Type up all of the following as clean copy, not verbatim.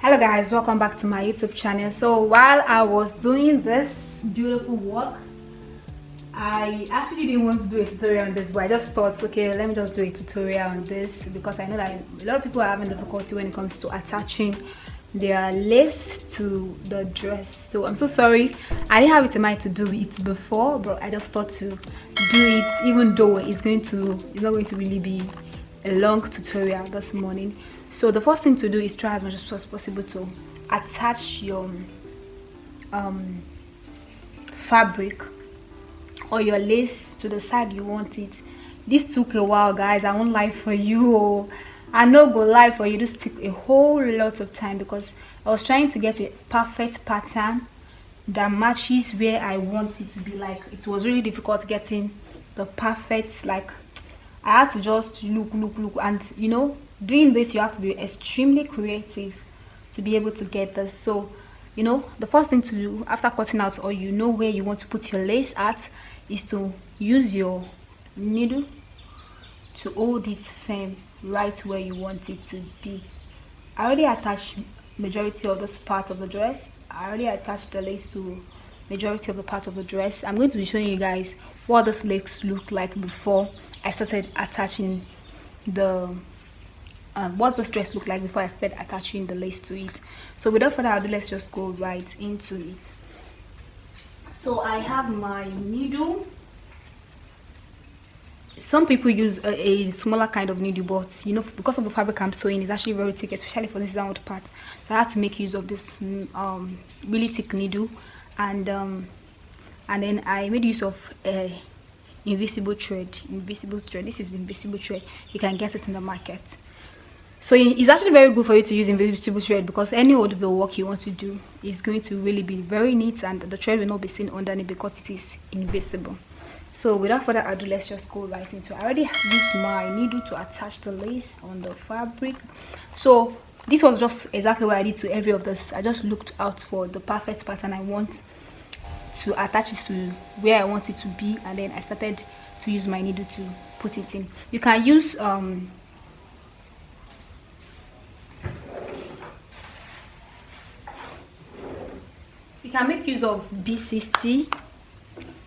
Hello guys, welcome back to my YouTube channel. So while I was doing this beautiful work, I actually didn't want to do a tutorial on this, but I just thought, okay, let me just do a tutorial on this because I know that a lot of people are having difficulty when it comes to attaching their lace to the dress. So I'm so sorry, I didn't have it in mind to do it before, but I just thought to do it, even though it's not going to really be a long tutorial this morning. So the first thing to do is try as much as possible to attach your fabric or your lace to the side you want it. This took a while, guys. I won't lie for you. I no go lie for you. This took a whole lot of time because I was trying to get a perfect pattern that matches where I want it to be. Like, it was really difficult getting the perfect, like, I had to just look, and doing this you have to be extremely creative to be able to get this. So the first thing to do after cutting out, or where you want to put your lace at, is to use your needle to hold it firm right where you want it to be. I already attached majority of this part of the dress. I already attached the lace to majority of the part of the dress. I'm going to be showing you guys what this lace looked like before I started attaching the what this dress looked like before I started attaching the lace to it. So without further ado, let's just go right into it. So I have my needle. Some people use a smaller kind of needle, but because of the fabric I'm sewing, it's actually very thick, especially for this downward part. So I had to make use of this really thick needle, and then I made use of invisible thread. This is invisible thread. You can get it in the market. So it's actually very good for you to use invisible thread because any of the work you want to do is going to really be very neat, and the thread will not be seen underneath because it is invisible. So without further ado, let's just go right into it. I already used my needle to attach the lace on the fabric. So this was just exactly what I did to every of this. I just looked out for the perfect pattern I want to attach it to where I want it to be, and then I started to use my needle to put it in. You can use you can make use of B60. You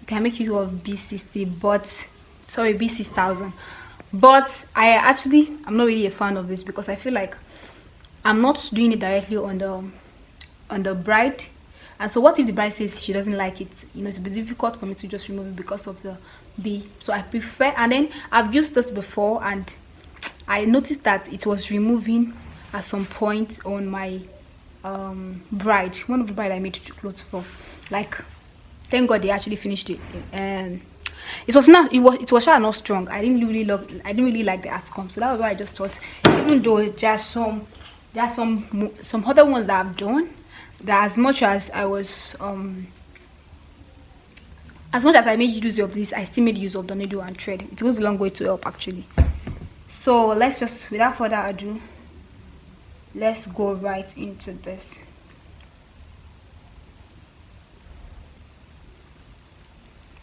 can make use of B60, but sorry, B6000. But I'm not really a fan of this because I feel like I'm not doing it directly on the bride. And so what if the bride says she doesn't like it? It's a bit difficult for me to just remove it because of the B. So I prefer, and then I've used this before and I noticed that it was removing at some point on my bride, one of the bride I made clothes for. Like, thank God they actually finished it. And it was not strong. I didn't really like the outcome. So that was why I just thought, even though there are some other ones that I've done, that as much as I made use of this, I still made use of the needle and thread. It goes a long way to help actually. So let's just, without further ado, let's go right into this.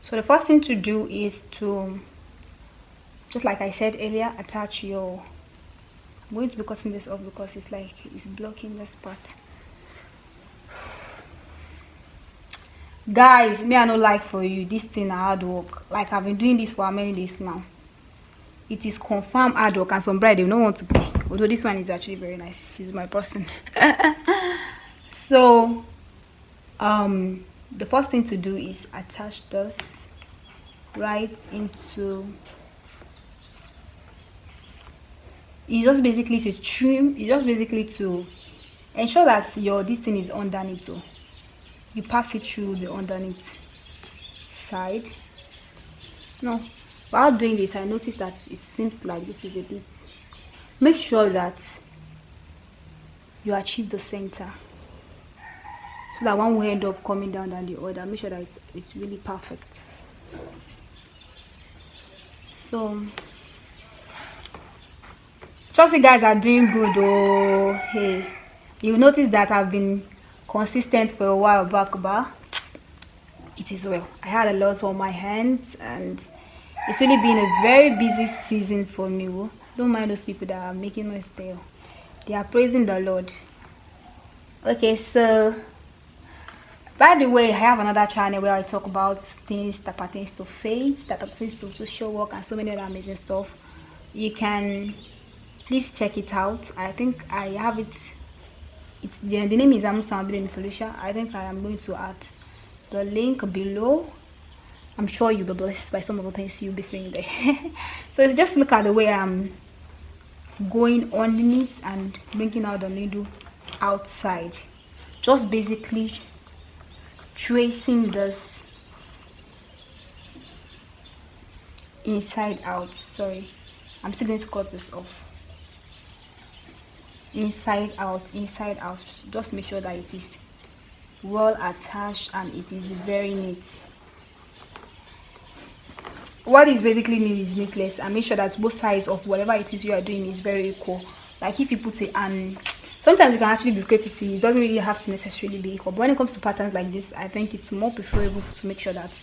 So the first thing to do is to, just like I said earlier, attach your, I'm going to be cutting this off because it's blocking this part. Guys, me I no like for you, this thing hard work. Like, I've been doing this for how many days now? It is confirmed hard work, and some bride they don't want to pay. Although this one is actually very nice. She's my person. So the first thing to do is attach this right into, it's just basically to trim, it's just basically to ensure that this thing is underneath. So you pass it through the underneath side. No, while doing this I noticed that it seems like this is a bit, make sure that you achieve the center so that one will end up coming down than the other. Make sure that it's really perfect. So trust you guys are doing good. Oh, hey, you notice that I've been consistent for a while back, but it is well. I had a lot on my hands and it's really been a very busy season for me. Don't mind those people that are making noise there. They are praising the Lord. Okay, so by the way, I have another channel where I talk about things that pertains to faith, that pertains to social work, and so many other amazing stuff. You can please check it out. I think I have it. The name is Amusa Abidemi Felicia. I think I am going to add the link below. I'm sure you'll be blessed by some of the things you'll be seeing there. So just look at the way I'm going underneath and bringing out the needle outside. Just basically tracing this inside out. Sorry, I'm still going to cut this off. Inside out, just make sure that it is well attached and it is very neat. What is basically neat is neatness, and make sure that both sides of whatever it is you are doing is very equal. Like if you put it, and sometimes you can actually be creative, it doesn't really have to necessarily be equal, but when it comes to patterns like this, I think it's more preferable to make sure that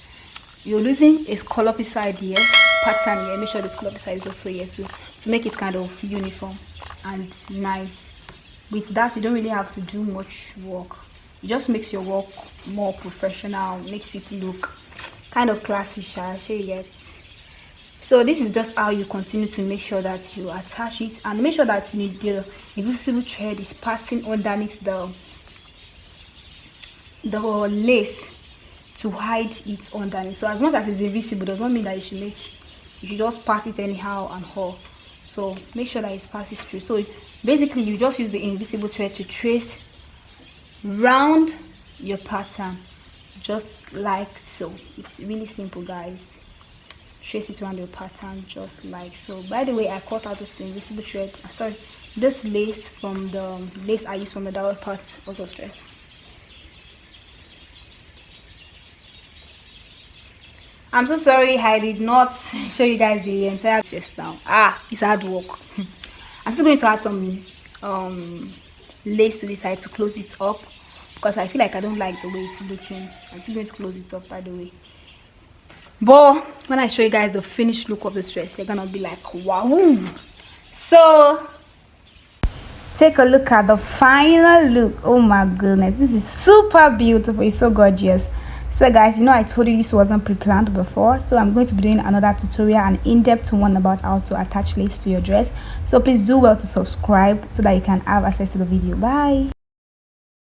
you're losing a scallopy side here, pattern here, make sure the scallopy side is also here too, to make it kind of uniform and nice. With that, you don't really have to do much work. It just makes your work more professional, makes it look kind of classy, shall you get? So this is just how you continue to make sure that you attach it, and make sure that the invisible thread is passing underneath the lace to hide it underneath. So as much as it's invisible does not mean that you should just pass it anyhow and all. So make sure that it passes through. So basically you just use the invisible thread to trace round your pattern, just like so. It's really simple, guys. Trace it around your pattern just like so. By the way, I cut out this invisible thread, this lace from the lace I used from the double part also stress. I'm so sorry I did not show you guys the entire chest now. It's hard work. I'm still going to add some lace to this side to close it up, because I feel like I don't like the way it's looking. I'm still going to close it up, by the way. But when I show you guys the finished look of this dress, you're gonna be like, wow. So take a look at the final look. Oh my goodness, this is super beautiful. It's so gorgeous. So guys, I told you this wasn't pre-planned before, so I'm going to be doing another tutorial, an in-depth one about how to attach lace to your dress. So please do well to subscribe so that you can have access to the video. Bye.